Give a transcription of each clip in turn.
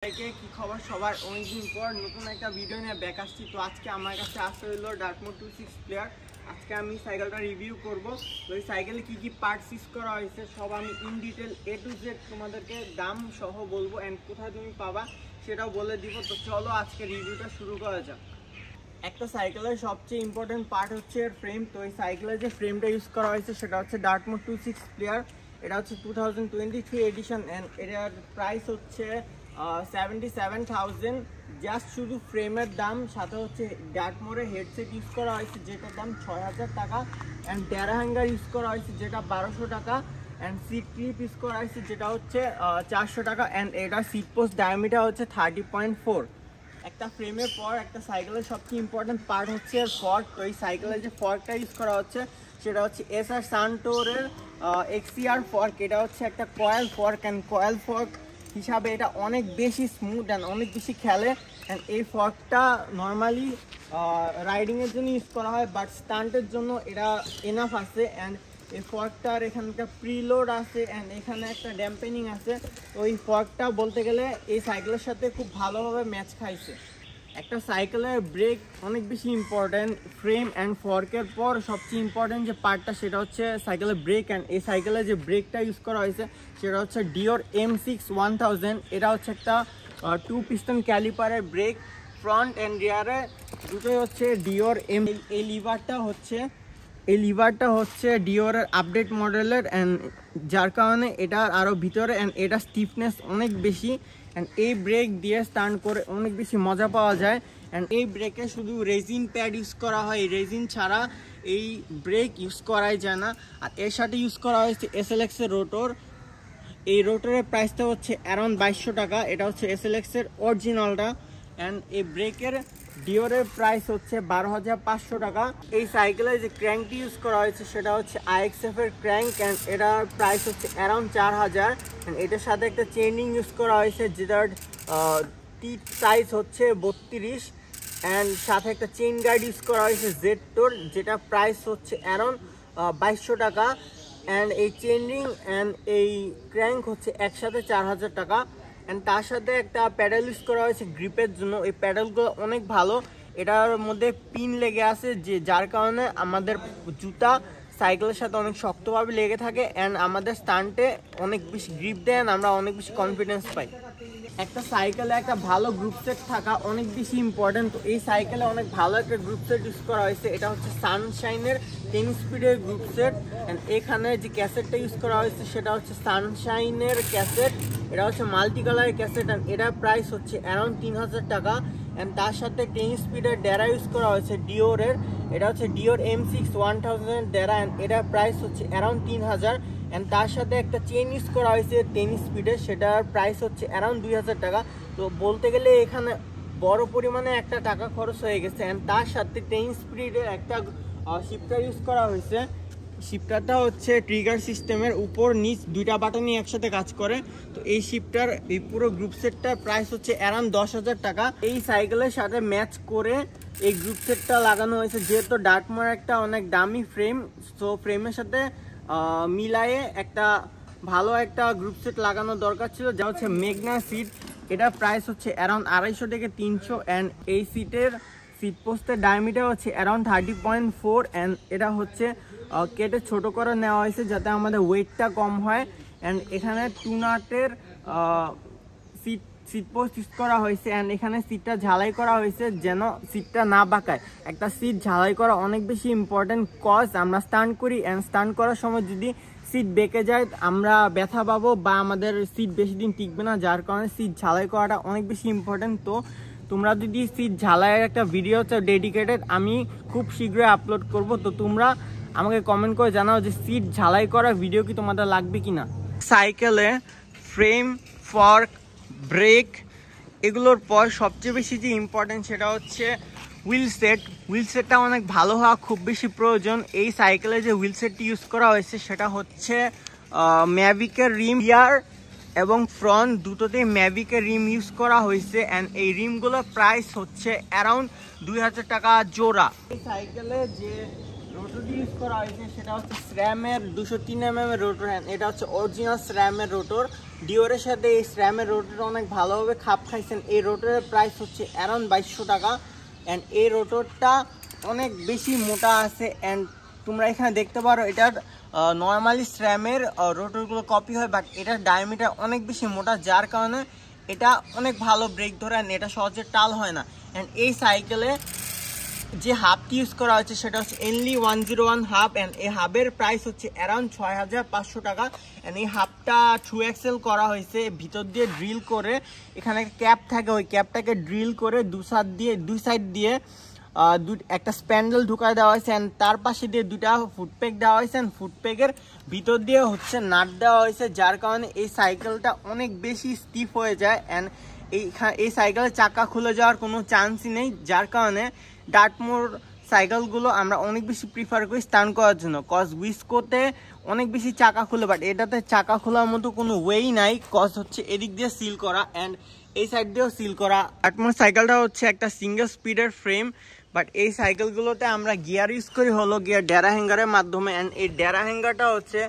কি খবর সবার? অনেকদিন পর নতুন একটা ভিডিও নিয়ে ব্যাক আসছি। তো আজকে আমার কাছে আসতে হলো ডার্টমুর 26 প্লেয়ার। আজকে আমি সাইকেলটা রিভিউ করব। তো এই সাইকেলে কি কি পার্টস ইউজ করা হয়েছে সব আমি in detail A to Z তোমাদেরকে দাম সহ বলবো, অ্যান্ড কোথায় তুমি পাবা সেটাও বলে দিব। তো চলো আজকে রিভিউটা শুরু করা যাক। একটা সাইকেলের সবচেয়ে ইম্পর্টেন্ট পার্ট হচ্ছে এর ফ্রেম। তো এই সাইকেলের যে ফ্রেমটা ইউজ করা হয়েছে সেটা হচ্ছে ডার্টমুর 26 প্লেয়ার। এটা হচ্ছে 2023 এডিশন, অ্যান্ড এটার প্রাইস হচ্ছে 77,000 জাস্ট শুধু ফ্রেমের দাম। সাথে হচ্ছে ডার্টমোরের হেডসেট ইউজ করা হয়েছে যেটার দাম 6,000 টাকা, অ্যান্ড ডেরা হ্যাঙ্গার ইউজ করা হয়েছে যেটা 1200 টাকা, অ্যান্ড সিট ক্লিপ ইউজ করা হয়েছে যেটা হচ্ছে 400 টাকা, অ্যান্ড এটার সিট পোস্ট ডায়ামিটার হচ্ছে 30.4। একটা ফ্রেমের পর একটা সাইকেলের সবচেয়ে ইম্পর্টেন্ট পার্ট হচ্ছে এর ফর্ক। তো এই সাইকেলের যে ফর্কটা ইউজ করা হচ্ছে সেটা হচ্ছে এসআর সানটোরের XCR ফর্ক। এটা হচ্ছে একটা coil fork, and coil fork হিসাবে এটা অনেক বেশি স্মুথ অ্যান্ড অনেক বেশি খেলে। অ্যান্ড এই ফর্কটা নর্মালি রাইডিংয়ের জন্য ইউজ করা হয়, বাট স্টান্টের জন্য এটা এনাফ আছে। অ্যান্ড এই ফর্কটার এখানটা প্রিলোড আছে, অ্যান্ড এখানে একটা ড্যাম্পেনিং আছে। তো এই ফর্কটা বলতে গেলে এই সাইকেলের সাথে খুব ভালোভাবে ম্যাচ খাইছে। একটা সাইকেলের ব্রেক অনেক বেশি ইম্পর্ট্যান্ট। ফ্রেম অ্যান্ড ফর্কের পর সবচেয়ে ইম্পর্ট্যান্ট যে পার্টটা সেটা হচ্ছে সাইকেলের ব্রেক। অ্যান্ড এই সাইকেলের যে ব্রেকটা ইউজ করা হয়েছে সেটা হচ্ছে ডিওর M6 1000। এটা হচ্ছে একটা 2 পিস্টন ক্যালিপারের ব্রেক। ফ্রন্ট অ্যান্ড রিয়ারে দুটোই হচ্ছে ডিওর M। এই লিভারটা হচ্ছে ডিওরের আপডেট মডেলের, অ্যান্ড যার কারণে এটা আরও ভিতরে, অ্যান্ড এটা স্টিফনেস অনেক বেশি, অ্যান্ড এই ব্রেক দিয়ে স্টান্ট করে অনেক বেশি মজা পাওয়া যায়। অ্যান্ড এই ব্রেকে শুধু রেজিন প্যাড ইউজ করা হয়, রেজিন ছাড়া এই ব্রেক ইউজ করাই যায় না। আর এর সাথে ইউজ করা হয়েছে SLX এর রোটর। এই রোটরের প্রাইসটা হচ্ছে অ্যারাউন্ড 2200 টাকা। এটা হচ্ছে SLX এর অরিজিনালটা। অ্যান্ড এই ব্রেকের ডিওরের প্রাইস হচ্ছে 12,500 টাকা। এই সাইকেলে যে ক্র্যাঙ্কটি ইউজ করা হয়েছে সেটা হচ্ছে IXF এর ক্র্যাঙ্ক, অ্যান্ড এটার প্রাইস হচ্ছে অ্যারাউন্ড 4,000। অ্যান্ড এটার সাথে একটা চেইনিং ইউজ করা হয়েছে যেটার টিপ সাইজ হচ্ছে 32, অ্যান্ড সাথে একটা চেইন গার্ড ইউজ করা হয়েছে জেডটোর যেটা প্রাইস হচ্ছে অ্যারাউন্ড 2200 টাকা। অ্যান্ড এই চেইন রিং অ্যান্ড এই ক্র্যাঙ্ক হচ্ছে একসাথে 4,000 টাকা। অ্যান্ড তার সাথে একটা প্যাডেল ইউজ করা হয়েছে গ্রিপের জন্য। এই প্যাডেলগুলো অনেক ভালো, এটার মধ্যে পিন লেগে আছে যার কারণে আমাদের জুতা সাইকেলের সাথে অনেক শক্তভাবে লেগে থাকে, অ্যান্ড আমাদের স্টান্টে অনেক বেশি গ্রিপ দেন, আমরা অনেক বেশি কনফিডেন্স পাই। একটা সাইকেলে একটা ভালো গ্রুপ সেট থাকা অনেক বেশি ইম্পর্টেন্ট। তো এই সাইকেলে অনেক ভালো একটা গ্রুপ সেট ইউজ করা হয়েছে। এটা হচ্ছে সানশাইনের 10 স্পিডের গ্রুপ সেট, অ্যান্ড এখানে যে ক্যাসেটটা ইউজ করা হয়েছে সেটা হচ্ছে সানশাইনের ক্যাসেট। এটা হচ্ছে মাল্টি কালারের ক্যাসেট, অ্যান্ড এটার প্রাইস হচ্ছে অ্যারাউন্ড 3,000 টাকা। অ্যান্ড তার সাথে 10 স্পিডের ডেরা ইউজ করা হয়েছে ডিওরের। এটা হচ্ছে ডিওর M6 1000 ডেরা, অ্যান্ড এটার প্রাইস হচ্ছে অ্যারাউন্ড 3,000। অ্যান্ড তার সাথে একটা চেন ইউজ করা হয়েছে 10 স্পিডের, সেটার প্রাইস হচ্ছে অ্যারাউন্ড 2,000 টাকা। তো বলতে গেলে এখানে বড় পরিমাণে একটা টাকা খরচ হয়ে গেছে। অ্যান্ড তার সাথে 10 স্পিডের একটা শিফটার ইউজ করা হয়েছে। শিফটারটা হচ্ছে ট্রিগার সিস্টেমের, উপর নিচ দুইটা বাটনই একসাথে কাজ করে। তো এই শিফটার এই পুরো গ্রুপ সেটটার প্রাইস হচ্ছে অ্যারাউন্ড 10,000 টাকা। এই সাইকেলের সাথে ম্যাচ করে এই গ্রুপ সেটটা লাগানো হয়েছে। যেহেতু ডার্টমোর একটা অনেক দামি ফ্রেম, তো ফ্রেমের সাথে মিলায়ে একটা ভালো একটা গ্রুপ সেট লাগানো দরকার ছিল, যা হচ্ছে মেঘনা সিট। এটার প্রাইস হচ্ছে অ্যারাউন্ড 250 থেকে 300, অ্যান্ড এই সিটের সিট পোস্টের ডায়ামিটার হচ্ছে অ্যারাউন্ড 30.4, অ্যান্ড এটা হচ্ছে কেটে ছোট করে নেওয়া হয়েছে যাতে আমাদের ওয়েটটা কম হয়। অ্যান্ড এখানে 2 নাটের সিট পোস্ট ইউজ করা হয়েছে, অ্যান্ড এখানে সিটটা ঝালাই করা হয়েছে যেন সিটটা না বাঁকায়। একটা সিট ঝালাই করা অনেক বেশি ইম্পর্টেন্ট, কজ আমরা স্টান্ট করি, অ্যান্ড স্টান্ট করার সময় যদি সিট বেঁকে যায় আমরা ব্যথা পাবো বা আমাদের সিট বেশি দিন টিকবে না, যার কারণে সিট ঝালাই করাটা অনেক বেশি ইম্পর্টেন্ট। তো তোমরা যদি সিট ঝালাইয়ের একটা ভিডিও ডেডিকেটেড আমি খুব শীঘ্রই আপলোড করব, তো তোমরা আমাকে কমেন্ট করে জানাও যে সিট ঝালাই করা ভিডিও কি তোমাদের লাগবে কিনা। সাইকেলে ফ্রেম, ফর্ক, ব্রেক এগুলোর পর সবচেয়ে বেশি যে ইম্পর্টেন্ট সেটা হচ্ছে হুইল সেট। হুইল সেটটা অনেক ভালো হওয়া খুব বেশি প্রয়োজন। এই সাইকেলে যে হুইল সেটটি ইউজ করা হয়েছে সেটা হচ্ছে ম্যাভিকের রিম। রিয়ার এবং ফ্রন্ট দুটোতেই ম্যাভিকের রিম ইউজ করা হয়েছে, অ্যান্ড এই রিমগুলোর প্রাইস হচ্ছে অ্যারাউন্ড 2,000 টাকা জোড়া। এই সাইকেলে যে রোটরটি ইউজ করা হয়েছে সেটা হচ্ছে SRAM-এর 203 mm এর রোটর। এটা হচ্ছে অরিজিনাল SRAM-এর রোটর। ডিওরের সাথে এই SRAM-এর রোটর অনেক ভালোভাবে খাপ খাইছেন। এই রোটরের প্রাইস হচ্ছে অ্যারাউন্ড 2200 টাকা। অ্যান্ড এই রোটরটা অনেক বেশি মোটা আছে। অ্যান্ড তোমরা এখানে দেখতে পারো এটার নর্মালি SRAM-এর রোটরগুলো কপি হয়, বাট এটার ডায়ামিটার অনেক বেশি মোটা, যার কারণে এটা অনেক ভালো ব্রেক ধরে। অ্যান্ড এটা সহজে টাল হয় না। অ্যান্ড এই সাইকেলে যে হাবটি ইউজ করা হচ্ছে সেটা হচ্ছে এনলি 101 হাব। অ্যান্ড এই হাবের প্রাইস হচ্ছে অ্যারাউন্ড 6500 টাকা। অ্যান্ড এই হাবটা ট্রু এক্সেল করা হয়েছে, ভিতর দিয়ে ড্রিল করে, এখানে ক্যাপ থাকে, ওই ক্যাপটাকে ড্রিল করে দুই সাইড দিয়ে একটা স্প্যান্ডেল ঢুকায় দেওয়া হয়েছে। অ্যান্ড তার পাশে দিয়ে দুটা ফুটপ্যাক দেওয়া হয়েছে। অ্যান্ড ফুটপ্যাকের ভিতর দিয়ে হচ্ছে নাট দেওয়া হয়েছে, যার কারণে এই সাইকেলটা অনেক বেশি স্টিফ হয়ে যায়। অ্যান্ড এই সাইকেলের চাকা খুলে যাওয়ার কোনো চান্সই নেই, যার কারণে ডার্টমোর সাইকেলগুলো আমরা অনেক বেশি প্রিফার করি স্টান করার জন্য। কজ উইসকোতে অনেক বেশি চাকা খুলে, বাট এটাতে চাকা খোলার মতো কোনো ওয়েই নাই, কজ হচ্ছে এদিক দিয়ে সিল করা অ্যান্ড এই সাইড দিয়েও সিল করা। ডার্টমোর সাইকেলটা হচ্ছে একটা সিঙ্গেল স্পিডের ফ্রেম, বাট এই সাইকেলগুলোতে আমরা গিয়ার ইউজ করি হলো গিয়ার ডেরা হ্যাঙ্গারের মাধ্যমে। অ্যান্ড এই ডেরা হ্যাঙ্গারটা হচ্ছে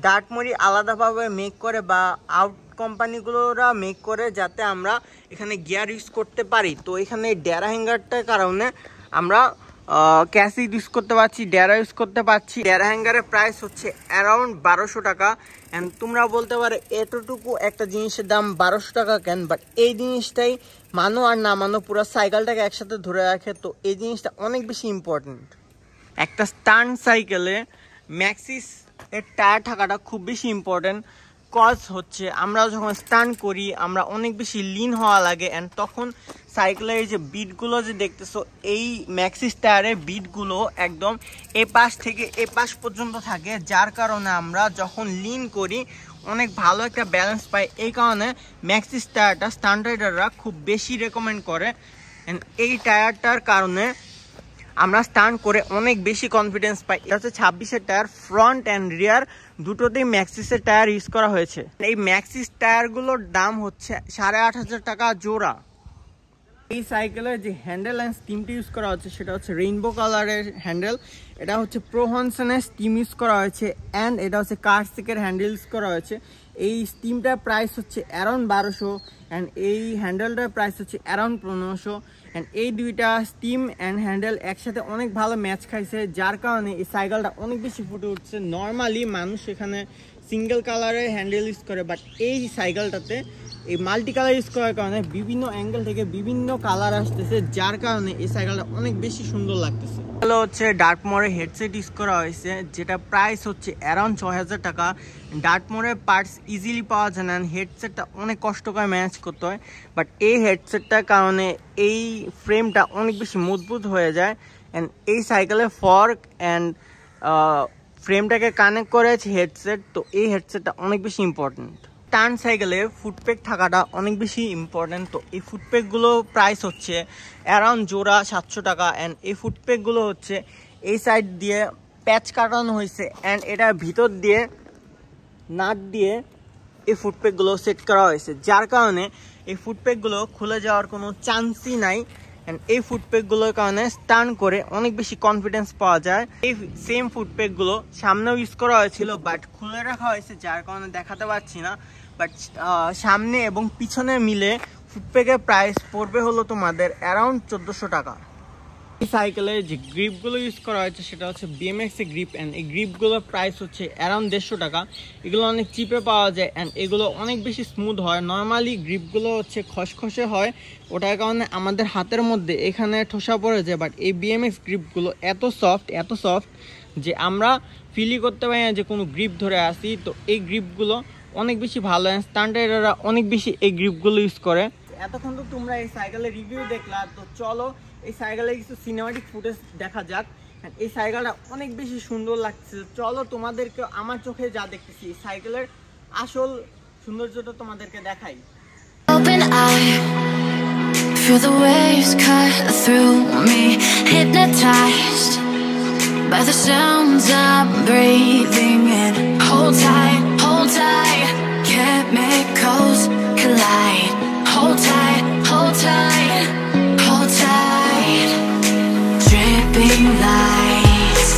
ডার্টমোরই আলাদাভাবে মেক করে বা আউট কোম্পানিগুলোরা মেক করে, যাতে আমরা এখানে গিয়ার ইউজ করতে পারি। তো এখানে এই ডেরা হ্যাঙ্গারটার কারণে আমরা ক্যাসিড ইউজ করতে পারছি, ডেরা ইউজ করতে পারছি। ডেরা হ্যাঙ্গারের প্রাইস হচ্ছে অ্যারাউন্ড 1200 টাকা। অ্যান্ড তোমরা বলতে পারো এতটুকু একটা জিনিসের দাম 1200 টাকা কেন, বাট এই জিনিসটাই মানো আর না মানো পুরো সাইকেলটাকে একসাথে ধরে রাখে। তো এই জিনিসটা অনেক বেশি ইম্পর্টেন্ট। একটা স্টান্ট সাইকেলে ম্যাক্সিস এর টায়ার থাকাটা খুব বেশি ইম্পর্টেন্ট, কজ হচ্ছে আমরা যখন স্টান করি আমরা অনেক বেশি লিন হওয়া লাগে। অ্যান্ড তখন সাইকেলের এই যে বিটগুলো যে দেখতেছো, এই ম্যাক্সিস টায়ারের বিটগুলো একদম এ পাশ থেকে এ পাশ পর্যন্ত থাকে, যার কারণে আমরা যখন লিন করি অনেক ভালো একটা ব্যালেন্স পাই। এই কারণে ম্যাক্সিস টায়ারটা স্টান্ট রাইডাররা খুব বেশি রেকমেন্ড করে। অ্যান্ড এই টায়ারটার কারণে আমরা স্টান্ট করে অনেক বেশি কনফিডেন্স পাই। এটা হচ্ছে 26-এর টায়ার, ফ্রন্ট অ্যান্ড রিয়ার দুটোতেই ম্যাক্সিসের টায়ার ইউজ করা হয়েছে। এই ম্যাক্সিস টায়ারগুলোর দাম হচ্ছে 8500 টাকা জোড়া। এই সাইকেলের যে হ্যান্ডেল অ্যান্ড স্টিমটি ইউজ করা হচ্ছে সেটা হচ্ছে রেইনবো কালারের হ্যান্ডেল। এটা হচ্ছে প্রোহনসনের স্টিম ইউজ করা হয়েছে। অ্যান্ড এটা হচ্ছে কার্সিকের হ্যান্ডেল ইউজ করা হয়েছে। এই স্টিমটার প্রাইস হচ্ছে অ্যারাউন্ড 1200। অ্যান্ড এই হ্যান্ডেলটার প্রাইস হচ্ছে অ্যারাউন্ড 1500। অ্যান্ড এই দুইটা স্টিম অ্যান্ড হ্যান্ডেল একসাথে অনেক ভালো ম্যাচ খাইছে, যার কারণে এই সাইকেলটা অনেক বেশি ফুটে উঠছে। নর্মালি মানুষ এখানে সিঙ্গেল কালারের হ্যান্ডেল ইউজ করে, বাট এই সাইকেলটাতে এই মাল্টি কালার ইউজ করার কারণে বিভিন্ন অ্যাঙ্গেল থেকে বিভিন্ন কালার আসতেছে, যার কারণে এই সাইকেলটা অনেক বেশি সুন্দর লাগতেছে। এগুলো হচ্ছে ডার্টমোরের হেডসেট ইউজ করা হয়েছে, যেটা প্রাইস হচ্ছে অ্যারাউন্ড 6000 টাকা। ডার্টমোরের পার্টস ইজিলি পাওয়া যায় না, হেডসেটটা অনেক কষ্ট করে ম্যানেজ করতে হয়, বাট এই হেডসেটটার কারণে এই ফ্রেমটা অনেক বেশি মজবুত হয়ে যায়। অ্যান্ড এই সাইকেলের ফর্ক অ্যান্ড ফ্রেমটাকে কানেক্ট করেছে হেডসেট। তো এই হেডসেটটা অনেক বেশি ইম্পর্টেন্ট। টার্ন সাইকেলে ফুটপ্যাক থাকাটা অনেক বেশি ইম্পর্টেন্ট। তো এই ফুটপ্যাকগুলো প্রাইস হচ্ছে অ্যারাউন্ড জোড়া 700 টাকা। অ্যান্ড এই ফুটপ্যাকগুলো হচ্ছে এই সাইড দিয়ে প্যাচ কাটানো হয়েছে, অ্যান্ড এটার ভিতর দিয়ে নাট দিয়ে এই ফুটপ্যাকগুলো সেট করা হয়েছে, যার কারণে এই ফুটপ্যাকগুলো খুলে যাওয়ার কোনো চান্সই নাই। অ্যান্ড এই ফুটপ্যাকগুলোর কারণে স্টান করে অনেক বেশি কনফিডেন্স পাওয়া যায়। এই সেম ফুটপ্যাকগুলো সামনেও ইউজ করা হয়েছিল, বাট খুলে রাখা হয়েছে, যার কারণে দেখাতে পারছি না। বাট সামনে এবং পিছনে মিলে ফুটপ্যাকের প্রাইস পড়বে হলো তোমাদের অ্যারাউন্ড 1400 টাকা। এই সাইকেলের যে গ্রিপগুলো ইউজ করা হয়েছে সেটা হচ্ছে BMX এর গ্রিপ। অ্যান্ড এই গ্রিপগুলোর প্রাইস হচ্ছে অ্যারাউন্ড 150 টাকা। এগুলো অনেক চিপে পাওয়া যায়, অ্যান্ড এগুলো অনেক বেশি স্মুথ হয়। নর্মালি গ্রিপগুলো হচ্ছে খসখসে হয়, ওটার কারণে আমাদের হাতের মধ্যে এখানে ঠোসা পড়ে যায়, বাট এই BMX গ্রিপগুলো এত সফট যে আমরা ফিলই করতে পারি না যে কোনো গ্রিপ ধরে আসি। তো এই গ্রিপগুলো অনেক বেশি ভালো, স্টান্ট রাইডাররা অনেক বেশি এই গ্রিপগুলো ইউজ করে। এতক্ষণ তো তোমরা এই সাইকেলের রিভিউ দেখলা, তো চলো এই সাইকেলের কিছু সিনেমাটিক ফুটেজ দেখা যাক। এই সাইকেলটা অনেক বেশি সুন্দর লাগছে। চলো তোমাদেরকে আমার চোখে যা দেখতেছি এই সাইকেলের আসল সৌন্দর্যটা তোমাদেরকে দেখাই। Open eye, feel the waves cut through me, hypnotized by the sounds I'm breathing in. Hold tight, chemicals collide. Hold tight, hold tight, hold tight. Dripping lights,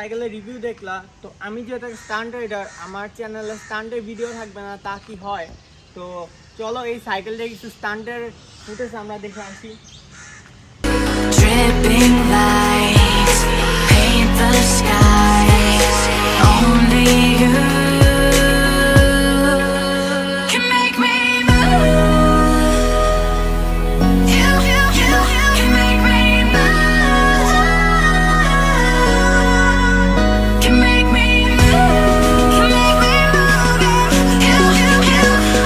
সাইকেলের রিভিউ দেখলা, তো আমি যেটা স্টান্ট রাইডার, আমার চ্যানেলে স্টান্টের ভিডিও থাকবে না তা কি হয়? তো চলো এই সাইকেলটা কিছু স্টান্টের ফুটেজ আমরা দেখে আসি। Dripping lights paint the skies. Only you can make me move. You can make me move. Can make me move. Can make me move. You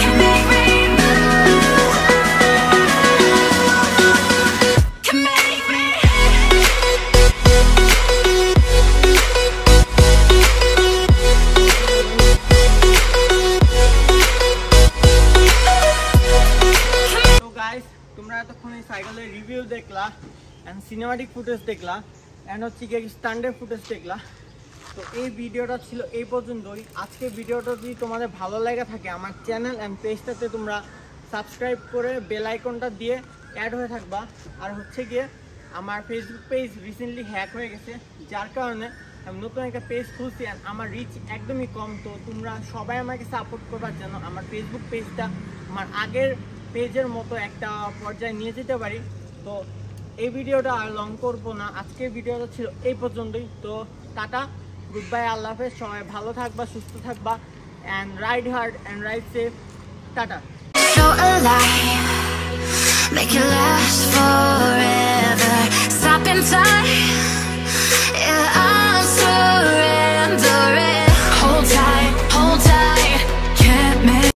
can make me move. Can make me. তো guys, তোমরা এতক্ষণ এই সাইকেলের review দেখলা and cinematic footage দেখলা and হচ্ছে কি standard footage দেখলা। তো এই ভিডিওটা ছিল এই পর্যন্তই। আজকে ভিডিওটা যদি তোমাদের ভালো লাগা থাকে, আমার চ্যানেল অ্যান্ড পেজটাতে তোমরা সাবস্ক্রাইব করে বেল আইকনটা দিয়ে অ্যাড হয়ে থাকবা। আর হচ্ছে গিয়ে আমার ফেসবুক পেজ রিসেন্টলি হ্যাক হয়ে গেছে, যার কারণে আমি নতুন একটা পেজ খুলছি অ্যান্ড আমার রিচ একদমই কম। তো তোমরা সবাই আমাকে সাপোর্ট করবার জন্য আমার ফেসবুক পেজটা আমার আগের পেজের মতো একটা পর্যায়ে নিয়ে যেতে পারি। তো এই ভিডিওটা আর লং করবো না, আজকের ভিডিওটা ছিল এই পর্যন্তই। তো টাটা, গুড বাই, আল্লাহ হাফেজ। সবাই ভালো থাকবা, সুস্থ থাকবা and ride hard and ride safe. Tata. So alive, make it last forever. Stop in time.